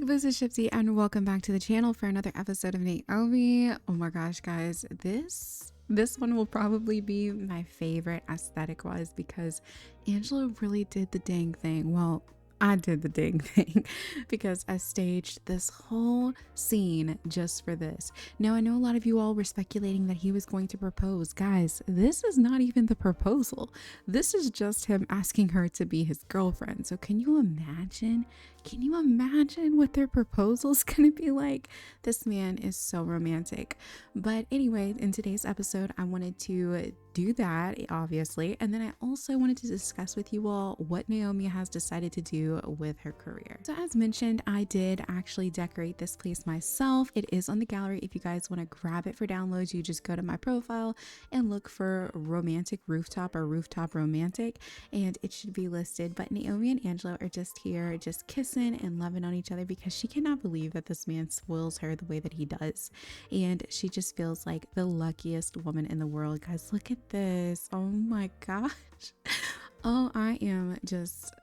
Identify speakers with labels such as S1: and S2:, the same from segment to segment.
S1: this is Shiipty and welcome back to the channel for another episode of Naomi. Oh my gosh, guys, this one will probably be my favorite aesthetic wise because Angela really did the dang thing. Well, I did the dang thing because I staged this whole scene just for this. Now, I know a lot of you all were speculating that he was going to propose. Guys, this is not even the proposal. This is just him asking her to be his girlfriend. So can you imagine? Can you imagine what their proposal's gonna be like? This man is so romantic. But anyway, in today's episode, I wanted to do that, obviously. And then I also wanted to discuss with you all what Naomi has decided to do with her career. So as mentioned, I did actually decorate this place myself. It is on the gallery. If you guys want to grab it for downloads, you just go to my profile and look for romantic rooftop or rooftop romantic, and it should be listed. But Naomi and Angela are just here, just kissing and loving on each other because she cannot believe that this man spoils her the way that he does. And she just feels like the luckiest woman in the world. Guys, look at this. Oh my gosh. Oh,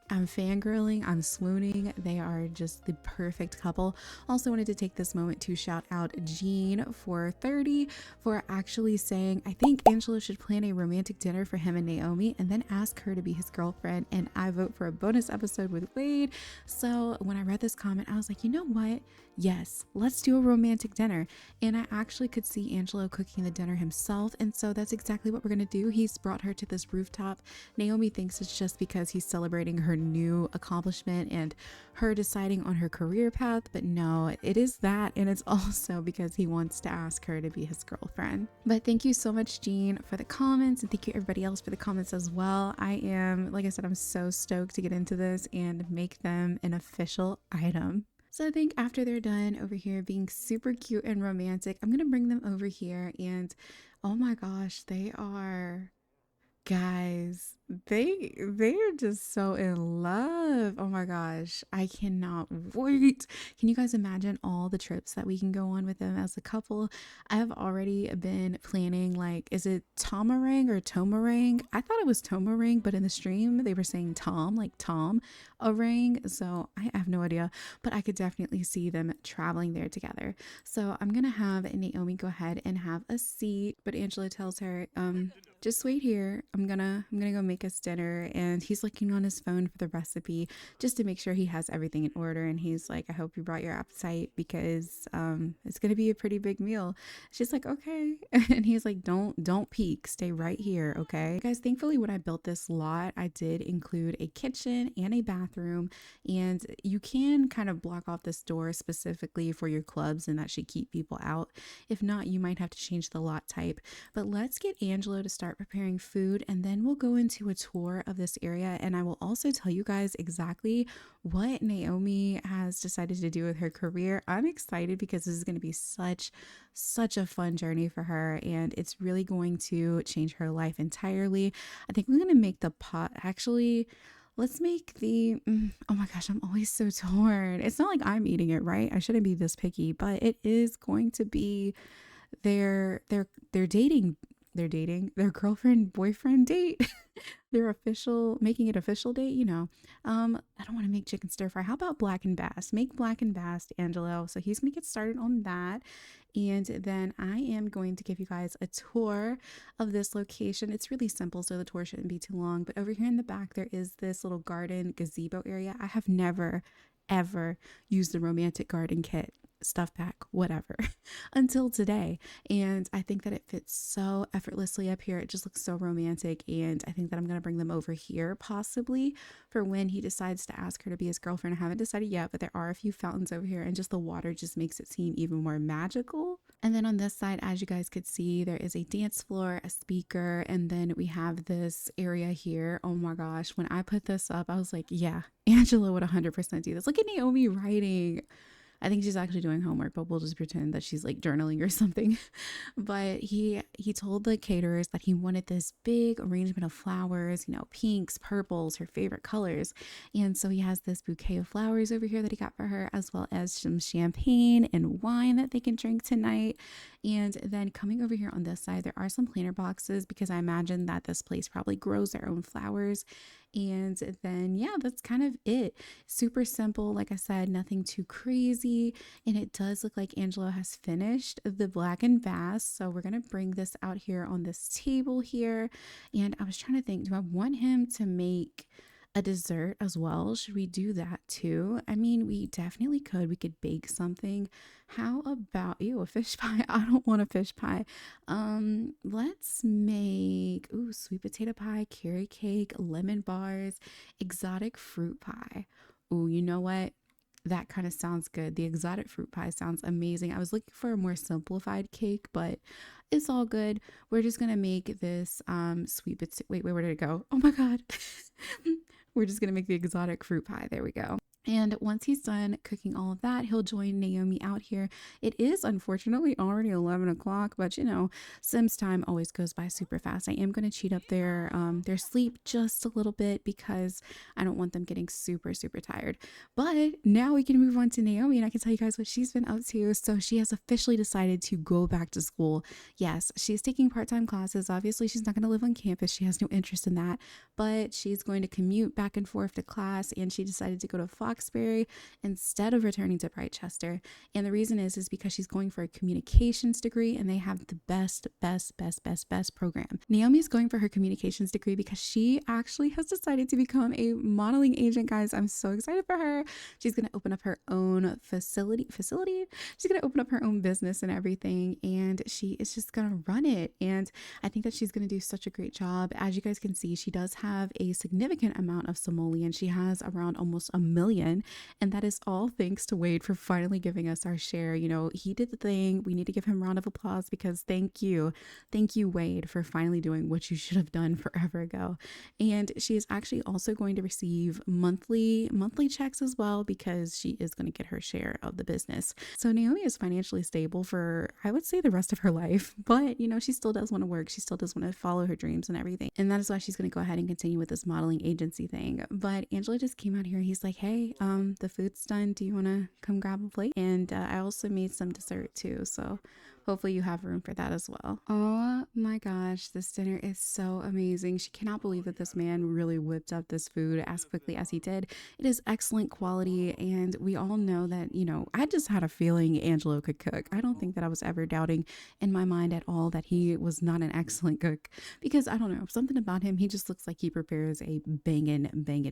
S1: I'm fangirling, I'm swooning. They are just the perfect couple. Also wanted to take this moment to shout out Jean for 30 for actually saying, I think Angela should plan a romantic dinner for him and Naomi and then ask her to be his girlfriend. And I vote for a bonus episode with Wade. So when I read this comment, I was like, you know what? Yes, let's do a romantic dinner. And I actually could see Angelo cooking the dinner himself. And so that's exactly what we're going to do. He's brought her to this rooftop. Naomi thinks it's just because he's celebrating her new accomplishment and her deciding on her career path. But no, it is that. And it's also because he wants to ask her to be his girlfriend. But thank you so much, Jean, for the comments. And thank you everybody else for the comments as well. I am, like I said, I'm so stoked to get into this and make them an official item. So I think after they're done over here being super cute and romantic, I'm going to bring them over here and oh my gosh, they are, guys, they're just so in love. Oh my gosh, I cannot wait. Can you guys imagine all the trips that we can go on with them as a couple? I have already been planning, like, is it Tomarang or Tomarang? I thought it was Tomarang, but in the stream they were saying Tom, like Tom Orang. So I have no idea, but I could definitely see them traveling there together. So I'm gonna have Naomi go ahead and have a seat, but Angela tells her, just wait here. I'm gonna go make us dinner. And he's looking on his phone for the recipe just to make sure he has everything in order. And he's like, I hope you brought your appetite because it's gonna be a pretty big meal. She's like, okay. And he's like, don't peek, stay right here, okay? Guys, thankfully when I built this lot, I did include a kitchen and a bathroom, and you can kind of block off this door specifically for your clubs and that should keep people out. If not, you might have to change the lot type. But let's get Angelo to start preparing food and then we'll go into a tour of this area, and I will also tell you guys exactly what Naomi has decided to do with her career. I'm excited because this is going to be such a fun journey for her, and it's really going to change her life entirely. I think we're going to make the pot, actually let's make the oh my gosh, I'm always so torn. It's not like I'm eating it, right? I shouldn't be this picky, but it is going to be their dating, their girlfriend boyfriend date. Their official, making it official date, you know. I don't want to make chicken stir fry. How about black and bass? Make black and bass, Angelo. So he's gonna get started on that, and then I am going to give you guys a tour of this location. It's really simple, so the tour shouldn't be too long. But over here in the back there is this little garden gazebo area. I have never ever used the romantic garden kit, stuff pack, whatever, until today, and I think that it fits so effortlessly up here. It just looks so romantic, and I think that I'm gonna bring them over here possibly for when he decides to ask her to be his girlfriend. I haven't decided yet, but there are a few fountains over here, and just the water just makes it seem even more magical. And then on this side, as you guys could see, there is a dance floor, a speaker, and then we have this area here. Oh my gosh, when I put this up, I was like, yeah, Angela would 100% do this. Look at Naomi writing. I think she's actually doing homework, but we'll just pretend that she's like journaling or something. But he told the caterers that he wanted this big arrangement of flowers, you know, pinks, purples, her favorite colors. And so he has this bouquet of flowers over here that he got for her, as well as some champagne and wine that they can drink tonight. And then coming over here on this side, there are some planter boxes because I imagine that this place probably grows their own flowers. And then, yeah, that's kind of it. Super simple. Like I said, nothing too crazy. And it does look like Angelo has finished the blackened vase. So we're going to bring this out here on this table here. And I was trying to think, do I want him to make a dessert as well? Should we do that too? I mean, we definitely could. We could bake something. How about a fish pie? I don't want a fish pie. Let's make sweet potato pie, carrot cake, lemon bars, exotic fruit pie. You know what? That kind of sounds good. The exotic fruit pie sounds amazing. I was looking for a more simplified cake, but it's all good. We're just gonna make this sweet potato. Wait, where did it go? Oh my god. We're just gonna make the exotic fruit pie. There we go. And once he's done cooking all of that, he'll join Naomi out here. It is unfortunately already 11 o'clock, but you know, Sims time always goes by super fast. I am going to cheat up their sleep just a little bit because I don't want them getting super, super tired. But now we can move on to Naomi and I can tell you guys what she's been up to. So she has officially decided to go back to school. Yes, she's taking part-time classes. Obviously, she's not going to live on campus. She has no interest in that, but she's going to commute back and forth to class, and she decided to go to Foxbury instead of returning to Brightchester. And the reason is because she's going for a communications degree and they have the best program. Naomi is going for her communications degree because she actually has decided to become a modeling agent, guys. I'm so excited for her. She's going to open up her own facility. She's going to open up her own business and everything, and she is just going to run it. And I think that she's going to do such a great job. As you guys can see, she does have a significant amount of simoleon. She has around almost 1 million. And that is all thanks to Wade for finally giving us our share. You know, he did the thing. We need to give him a round of applause because thank you, Wade, for finally doing what you should have done forever ago. And she is actually also going to receive monthly checks as well because she is going to get her share of the business. So Naomi is financially stable for, I would say, the rest of her life. But, you know, she still does want to work. She still does want to follow her dreams and everything. And that is why she's going to go ahead and continue with this modeling agency thing. But Angelo just came out here. He's like, hey, the food's done. Do you want to come grab a plate? And I also made some dessert too. So hopefully you have room for that as well. Oh my gosh, this dinner is so amazing. She cannot believe that this man really whipped up this food as quickly as he did. It is excellent quality, and we all know that, you know, I just had a feeling Angelo could cook. I don't think that I was ever doubting in my mind at all that he was not an excellent cook, because I don't know, something about him, he just looks like he prepares a bangin'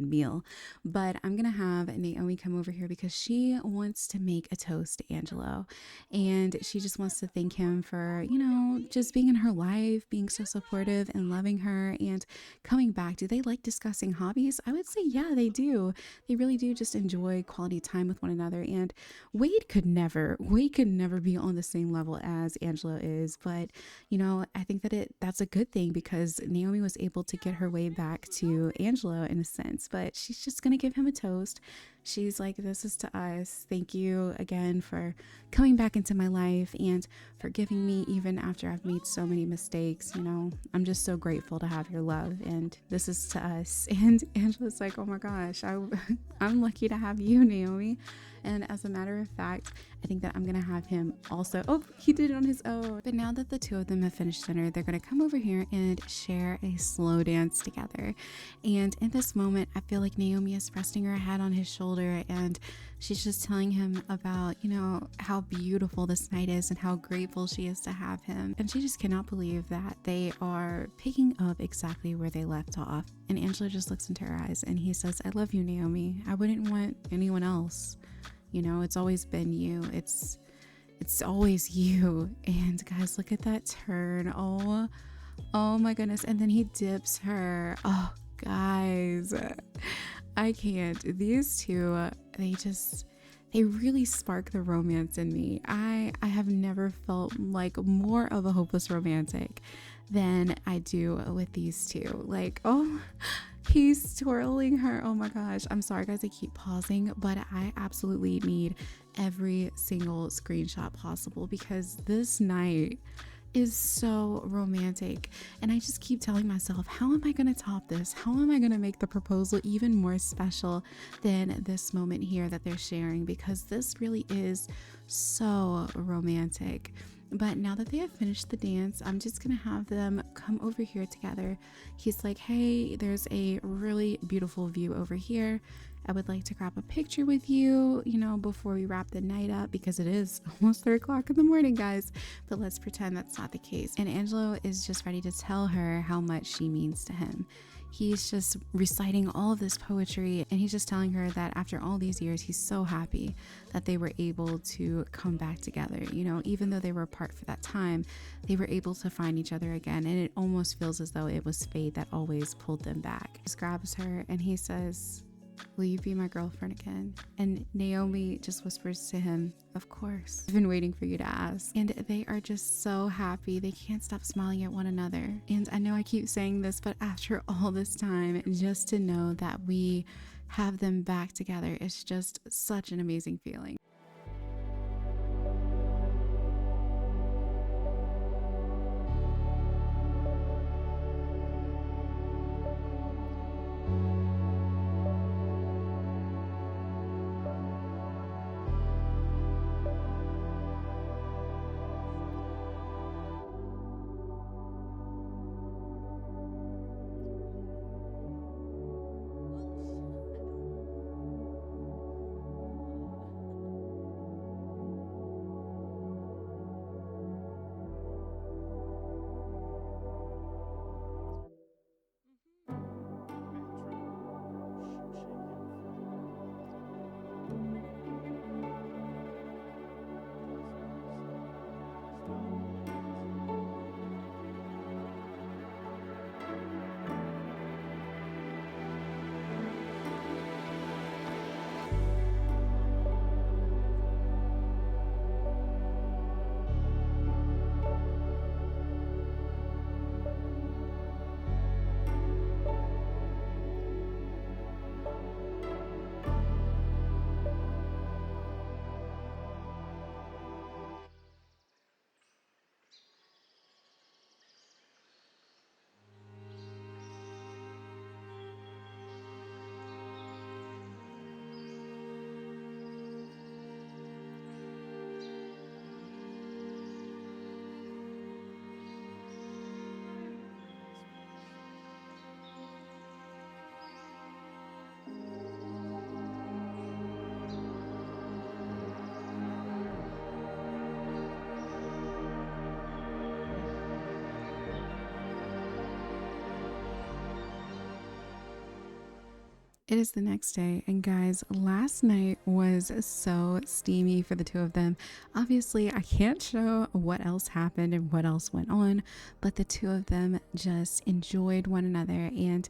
S1: meal. But I'm gonna have Naomi come over here because she wants to make a toast to Angelo, and she just wants to thank him for, you know, just being in her life, being so supportive and loving her and coming back. Do they like discussing hobbies? I would say yeah, they do. They really do just enjoy quality time with one another. And Wade could never be on the same level as Angelo is, but you know, I think that that's a good thing because Naomi was able to get her way back to Angelo in a sense. But she's just gonna give him a toast. She's like, this is to us. Thank you again for coming back into my life and forgiving me even after I've made so many mistakes. You know, I'm just so grateful to have your love, and this is to us. And Angela's like, oh my gosh, I'm lucky to have you, Naomi. And as a matter of fact, I think that I'm gonna have him also. Oh, he did it on his own. But now that the two of them have finished dinner, they're gonna come over here and share a slow dance together. And in this moment, I feel like Naomi is resting her head on his shoulder, and she's just telling him about, you know, how beautiful this night is and how grateful she is to have him. And she just cannot believe that they are picking up exactly where they left off. And Angela just looks into her eyes and he says, I love you, Naomi. I wouldn't want anyone else. You know, it's always been you. It's always you. And guys, look at that turn. Oh my goodness. And then he dips her. Oh, guys, I can't. These two, they really spark the romance in me. I have never felt like more of a hopeless romantic than I do with these two. Like, oh, he's twirling her. Oh my gosh. I'm sorry guys, I keep pausing, but I absolutely need every single screenshot possible because this night is so romantic. And I just keep telling myself, how am I going to top this? How am I going to make the proposal even more special than this moment here that they're sharing? Because this really is so romantic. But now that they have finished the dance, I'm just gonna have them come over here together. He's like, hey, there's a really beautiful view over here. I would like to grab a picture with you, you know, before we wrap the night up, because it is almost 3 o'clock in the morning, guys. But let's pretend that's not the case. And Angelo is just ready to tell her how much she means to him. He's just reciting all of this poetry, and he's just telling her that after all these years, he's so happy that they were able to come back together. You know, even though they were apart for that time, they were able to find each other again, and it almost feels as though it was fate that always pulled them back. He just grabs her and he says, will you be my girlfriend again? And Naomi just whispers to him, of course. I've been waiting for you to ask. And they are just so happy. They can't stop smiling at one another. And I know I keep saying this, but after all this time, just to know that we have them back together is just such an amazing feeling. It is the next day, and guys, last night was so steamy for the two of them. Obviously, I can't show what else happened and what else went on, but the two of them just enjoyed one another, and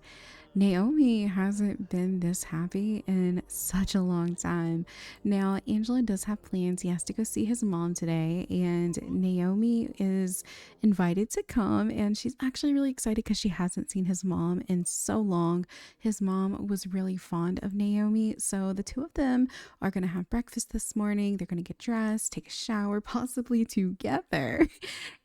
S1: Naomi hasn't been this happy in such a long time. Now, Angela does have plans. He has to go see his mom today, and Naomi is invited to come, and she's actually really excited because she hasn't seen his mom in so long. His mom was really fond of Naomi, so the two of them are going to have breakfast this morning. They're going to get dressed, take a shower, possibly together,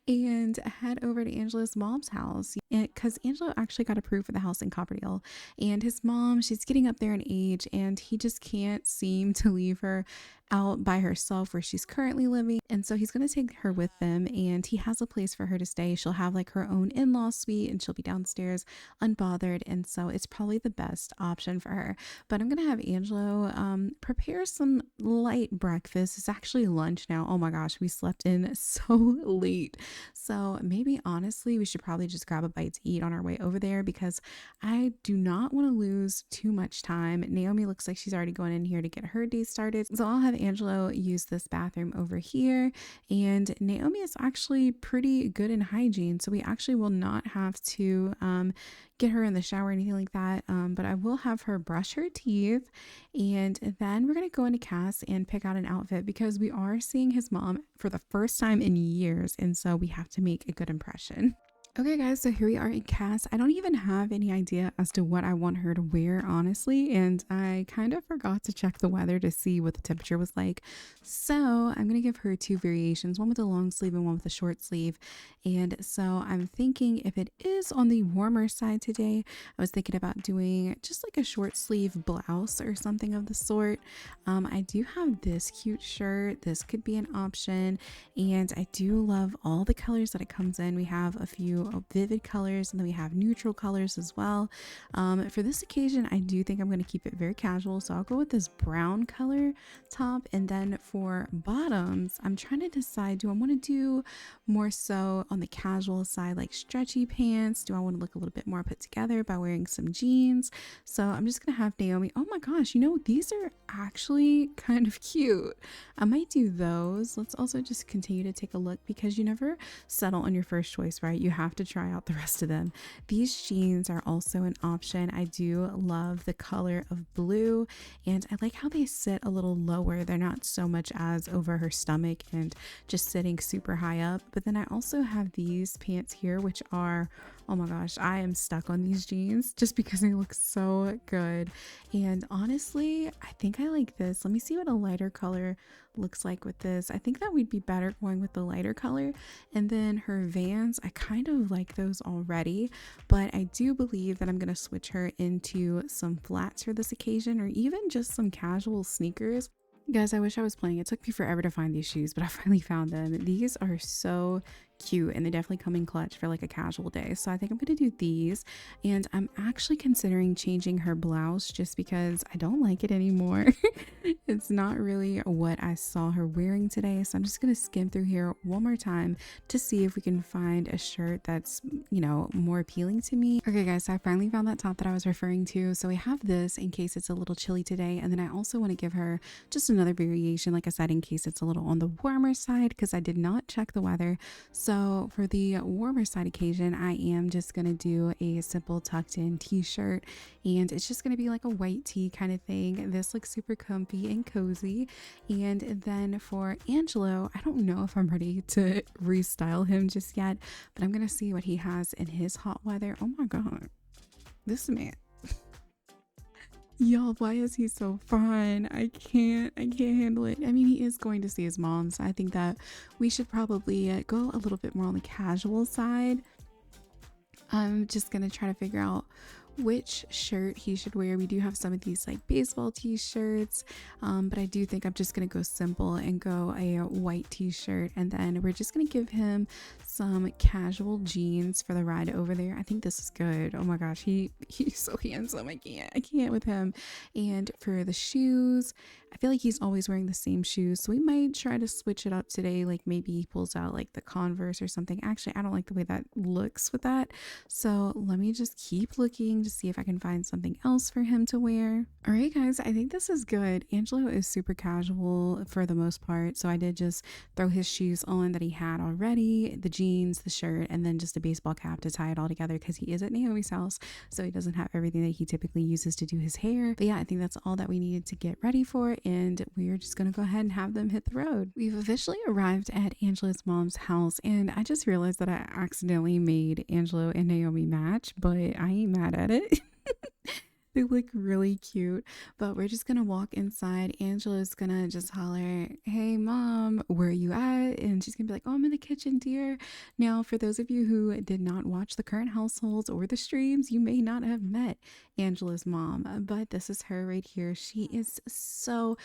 S1: and head over to Angela's mom's house, because Angela actually got approved for the house in Copperdale, and his mom, she's getting up there in age, and he just can't seem to leave her out by herself where she's currently living, and so he's going to take her with them, and he has a place for her to stay. She'll have like her own in-law suite, and she'll be downstairs unbothered, and so it's probably the best option for her. But I'm going to have Angelo prepare some light breakfast. It's actually lunch now. Oh my gosh, we slept in so late. So maybe honestly, we should probably just grab a bite to eat on our way over there, because I do not want to lose too much time. Naomi looks like she's already going in here to get her day started. So I'll have Angelo use this bathroom over here. And Naomi is actually pretty good in hygiene, so we actually will not have to get her in the shower or anything like that. But I will have her brush her teeth, and then we're going to go into Cass and pick out an outfit, because we are seeing his mom for the first time in years, and so we have to make a good impression. Okay, guys, so here we are in cast. I don't even have any idea as to what I want her to wear, honestly, and I kind of forgot to check the weather to see what the temperature was like. So I'm gonna give her two variations, one with a long sleeve and one with a short sleeve. And so I'm thinking if it is on the warmer side today, I was thinking about doing just like a short sleeve blouse or something of the sort. I do have this cute shirt. This could be an option, and I do love all the colors that it comes in. We have a few vivid colors and then we have neutral colors as well. For this occasion, I do think I'm going to keep it very casual, so I'll go with this brown color top. And then for bottoms, I'm trying to decide, do I want to do more so on the casual side, like stretchy pants? Do I want to look a little bit more put together by wearing some jeans? So I'm just gonna have Naomi. Oh my gosh, you know, these are actually kind of cute. I might do those. Let's also just continue to take a look, because you never settle on your first choice, right? You have to try out the rest of them. These jeans are also an option. I do love the color of blue, and I like how they sit a little lower. They're not so much as over her stomach and just sitting super high up. But then I also have these pants here, which are, oh my gosh, I am stuck on these jeans just because they look so good. And honestly, I think I like this. Let me see what a lighter color looks like with this. I think that we'd be better going with the lighter color. And then her Vans, I kind of like those already, but I do believe that I'm going to switch her into some flats for this occasion, or even just some casual sneakers. Guys, I wish I was playing. It took me forever to find these shoes, but I finally found them. These are so cute, and they definitely come in clutch for like a casual day. So I think I'm going to do these, and I'm actually considering changing her blouse just because I don't like it anymore. It's not really what I saw her wearing today. So I'm just going to skim through here one more time to see if we can find a shirt that's, you know, more appealing to me. Okay, guys, so I finally found that top that I was referring to. So we have this in case it's a little chilly today. And then I also want to give her just another variation, like I said, in case it's a little on the warmer side, because I did not check the weather. So for the warmer side occasion, I am just going to do a simple tucked in t-shirt, and it's just going to be like a white tee kind of thing. This looks super comfy and cozy. And then for Angelo, I don't know if I'm ready to restyle him just yet, but I'm going to see what he has in his hot weather. Oh my God, this man. Y'all, why is he so fun? I can't handle it. I mean, he is going to see his mom, so I think that we should probably go a little bit more on the casual side. I'm just gonna try to figure out which shirt he should wear. We do have some of these like baseball t-shirts, but I do think I'm just gonna go simple and go a white t-shirt, and then we're just gonna give him some casual jeans for the ride over there. I think this is good. Oh my gosh, he's so handsome. I can't with him. And for the shoes, I feel like he's always wearing the same shoes, so we might try to switch it up today. Like maybe he pulls out like the Converse or something. Actually, I don't like the way that looks with that, so let me just keep looking to see if I can find something else for him to wear. All right, guys, I think this is good. Angelo is super casual for the most part, so I did just throw his shoes on that he had already, the jeans, the shirt, and then just a baseball cap to tie it all together, because he is at Naomi's house, so he doesn't have everything that he typically uses to do his hair. But yeah, I think that's all that we needed to get ready for, and we're just gonna go ahead and have them hit the road. We've officially arrived at Angelo's mom's house, and I just realized that I accidentally made Angelo and Naomi match, but I ain't mad at it. They look really cute, but we're just gonna walk inside. Angela's gonna just holler, "Hey mom, where are you at?" And she's gonna be like, "Oh, I'm in the kitchen, dear." Now, for those of you who did not watch the current households or the streams, you may not have met Angela's mom, but this is her right here. She is so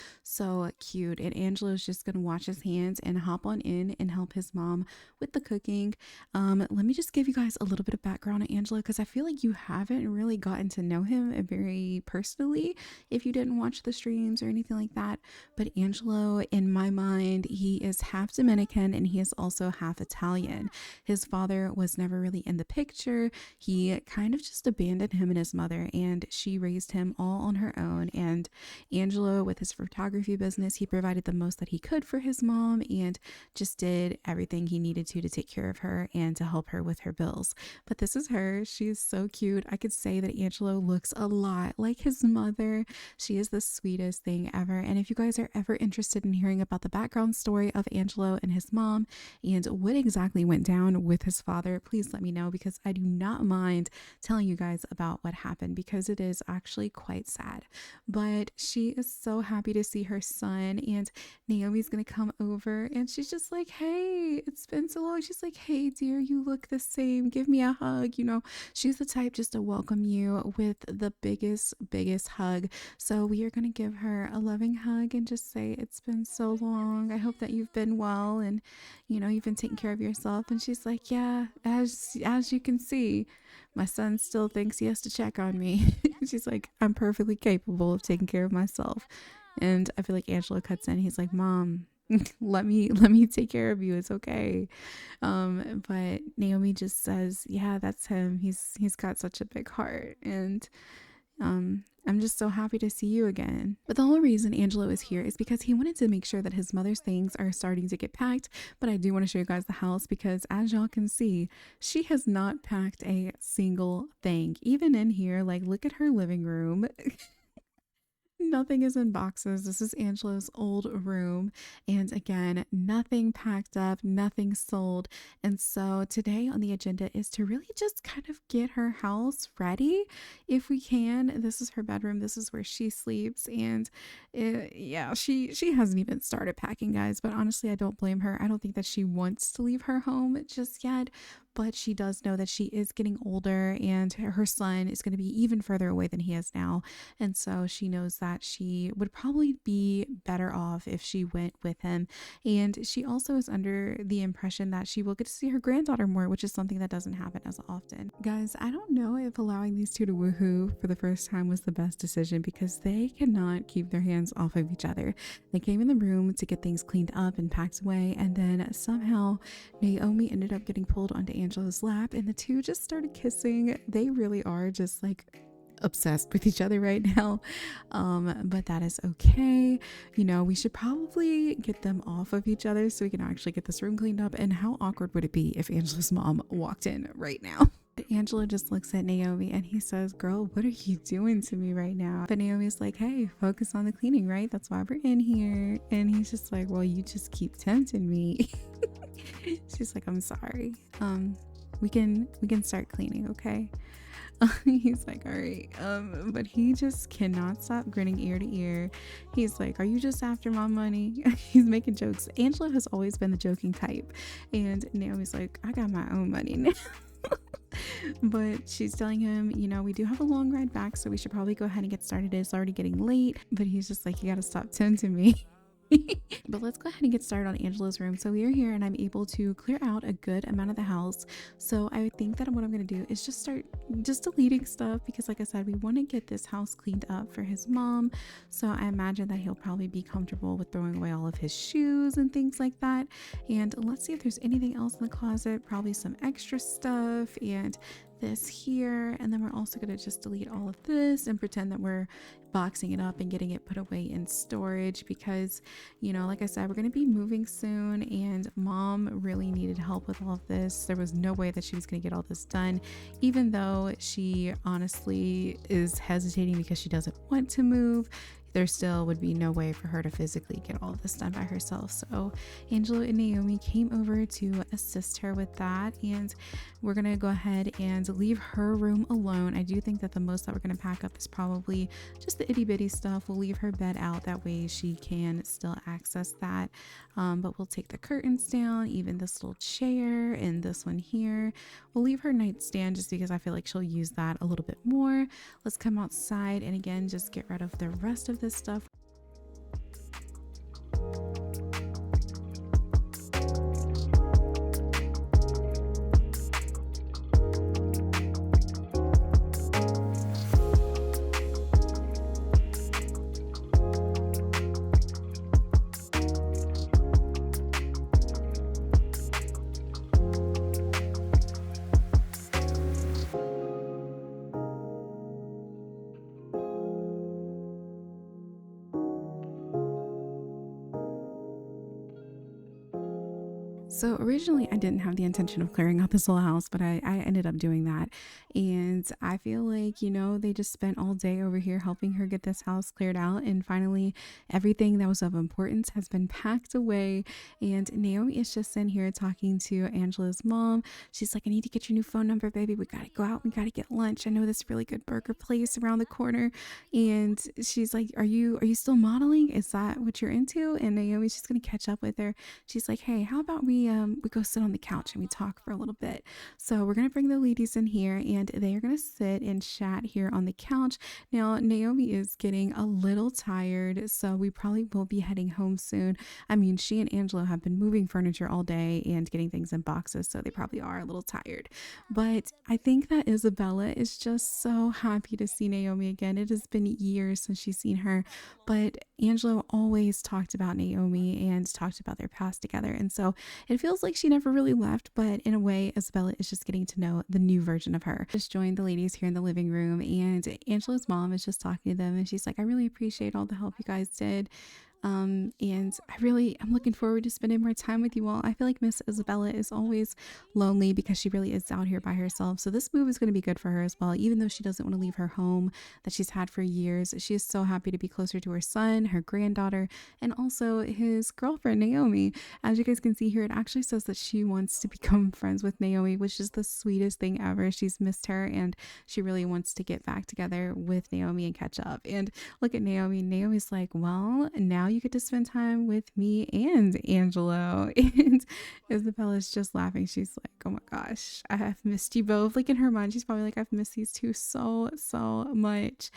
S1: cute, and Angela's just gonna wash his hands and hop on in and help his mom with the cooking. Let me just give you guys a little bit of background on Angela, because I feel like you haven't really gotten to know him very personally if you didn't watch the streams or anything like that. But Angelo, in my mind, he is half Dominican and he is also half Italian. His father was never really in the picture. He kind of just abandoned him and his mother, and she raised him all on her own. And Angelo, with his photography business, he provided the most that he could for his mom and just did everything he needed to take care of her and to help her with her bills. But this is her. She's so cute. I could say that Angelo looks a lot like his mother. She is the sweetest thing ever. And if you guys are ever interested in hearing about the background story of Angelo and his mom and what exactly went down with his father, please let me know, because I do not mind telling you guys about what happened, because it is actually quite sad. But she is so happy to see her son, and Naomi's gonna come over and she's just like, hey, it's been so long. She's like, hey dear, you look the same, give me a hug. You know, she's the type just to welcome you with the biggest hug. So we are gonna give her a loving hug and just say, it's been so long, I hope that you've been well, and you know, you've been taking care of yourself. And she's like, yeah, as you can see, my son still thinks he has to check on me. She's like, I'm perfectly capable of taking care of myself. And I feel like Angelo cuts in. He's like, Mom, let me take care of you. It's okay. But Naomi just says, yeah, that's him. He's got such a big heart. And I'm just so happy to see you again. But the whole reason Angelo is here is because he wanted to make sure that his mother's things are starting to get packed. But I do want to show you guys the house, because as y'all can see, she has not packed a single thing. Even in here, like, look at her living room. Nothing is in boxes. This is Angelo's old room. And again, nothing packed up, nothing sold. And so today on the agenda is to really just kind of get her house ready if we can. This is her bedroom. This is where she sleeps. And yeah, she hasn't even started packing, guys. But honestly, I don't blame her. I don't think that she wants to leave her home just yet. But she does know that she is getting older and her son is going to be even further away than he is now. And so she knows that she would probably be better off if she went with him. And she also is under the impression that she will get to see her granddaughter more, which is something that doesn't happen as often. Guys, I don't know if allowing these two to woohoo for the first time was the best decision, because they cannot keep their hands off of each other. They came in the room to get things cleaned up and packed away, and then somehow Naomi ended up getting pulled onto Angelo's lap, and the two just started kissing. They really are just like obsessed with each other right now, but that is okay. You know, we should probably get them off of each other so we can actually get this room cleaned up. And how awkward would it be if Angela's mom walked in right now? Angela just looks at Naomi and he says, girl, what are you doing to me right now? But Naomi's like, hey, focus on the cleaning, right? That's why we're in here. And he's just like, well, you just keep tempting me. She's like, I'm sorry. We can start cleaning, okay? He's like, all right. But he just cannot stop grinning ear to ear. He's like, are you just after my money? He's making jokes. Angela has always been the joking type, and Naomi's like, I got my own money now. But she's telling him, you know, we do have a long ride back, so we should probably go ahead and get started. It's already getting late. But he's just like, you gotta stop tempting me. But let's go ahead and get started on Angela's room. So we are here and I'm able to clear out a good amount of the house. So I think that what I'm going to do is just start deleting stuff, because like I said, we want to get this house cleaned up for his mom. So I imagine that he'll probably be comfortable with throwing away all of his shoes and things like that. And let's see if there's anything else in the closet, probably some extra stuff and this here. And then we're also going to just delete all of this and pretend that we're boxing it up and getting it put away in storage, because, you know, like I said, we're going to be moving soon and mom really needed help with all of this. There was no way that she was going to get all this done, even though she honestly is hesitating because she doesn't want to move. There still would be no way for her to physically get all of this done by herself. So Angela and Naomi came over to assist her with that, and we're gonna go ahead and leave her room alone. I do think that the most that we're gonna pack up is probably just the itty bitty stuff. We'll leave her bed out, that way she can still access that. But we'll take the curtains down, even this little chair and this one here. We'll leave her nightstand just because I feel like she'll use that a little bit more. Let's come outside and again just get rid of the rest of this stuff. So originally I didn't have the intention of clearing out this whole house, but I ended up doing that. And I feel like, they just spent all day over here helping her get this house cleared out. And finally, everything that was of importance has been packed away. And Naomi is just in here talking to Angela's mom. She's like, I need to get your new phone number, baby. We got to go out. We got to get lunch. I know this really good burger place around the corner. And she's like, are you still modeling? Is that what you're into? And Naomi's just going to catch up with her. She's like, hey, how about we go sit on the couch and we talk for a little bit. So we're gonna bring the ladies in here and they are gonna sit and chat here on the couch. Now Naomi is getting a little tired, so we probably will be heading home soon. I mean, she and Angelo have been moving furniture all day and getting things in boxes, so they probably are a little tired. But I think that Isabella is just so happy to see Naomi again. It has been years since she's seen her, but Angelo always talked about Naomi and talked about their past together. And so it feels like she never really left, but in a way, Isabella is just getting to know the new version of her. Just joined the ladies here in the living room, and Angela's mom is just talking to them, and she's like, I really appreciate all the help you guys did. And I'm looking forward to spending more time with you all. I feel like Miss Isabella is always lonely because she really is out here by herself. So this move is going to be good for her as well. Even though she doesn't want to leave her home that she's had for years, she is so happy to be closer to her son, her granddaughter, and also his girlfriend, Naomi. As you guys can see here, it actually says that she wants to become friends with Naomi, which is the sweetest thing ever. She's missed her and she really wants to get back together with Naomi and catch up. And look at Naomi. Naomi's like, well, now you get to spend time with me and Angelo. And Isabella's just laughing. She's like, oh my gosh, I have missed you both. Like in her mind, she's probably like, I've missed these two so much.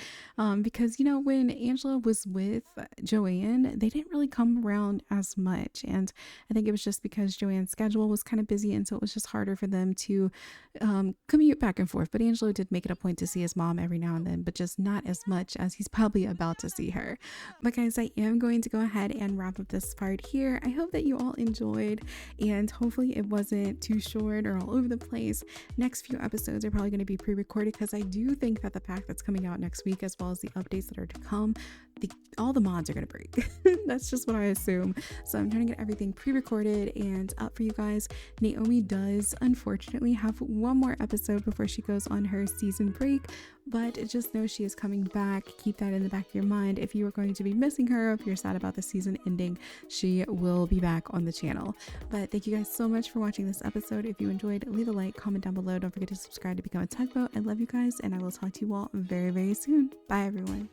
S1: Because when Angelo was with Joanne, they didn't really come around as much. And I think it was just because Joanne's schedule was kind of busy, and so it was just harder for them to commute back and forth. But Angelo did make it a point to see his mom every now and then, but just not as much as he's probably about to see her. But guys, I am going to go ahead and wrap up this part here. I hope that you all enjoyed, and hopefully it wasn't too short or all over the place. Next few episodes are probably going to be pre-recorded because I do think that the pack that's coming out next week, as well as the updates that are to come, all the mods are going to break. That's just what I assume. So I'm trying to get everything pre-recorded and up for you guys. Naomi does unfortunately have one more episode before she goes on her season break, but just know she is coming back. Keep that in the back of your mind. If you are going to be missing her, if you're sad about the season ending, she will be back on the channel. But thank you guys so much for watching this episode. If you enjoyed, leave a like, comment down below. Don't forget to subscribe to become a tugboat. I love you guys, and I will talk to you all very soon. Bye everyone.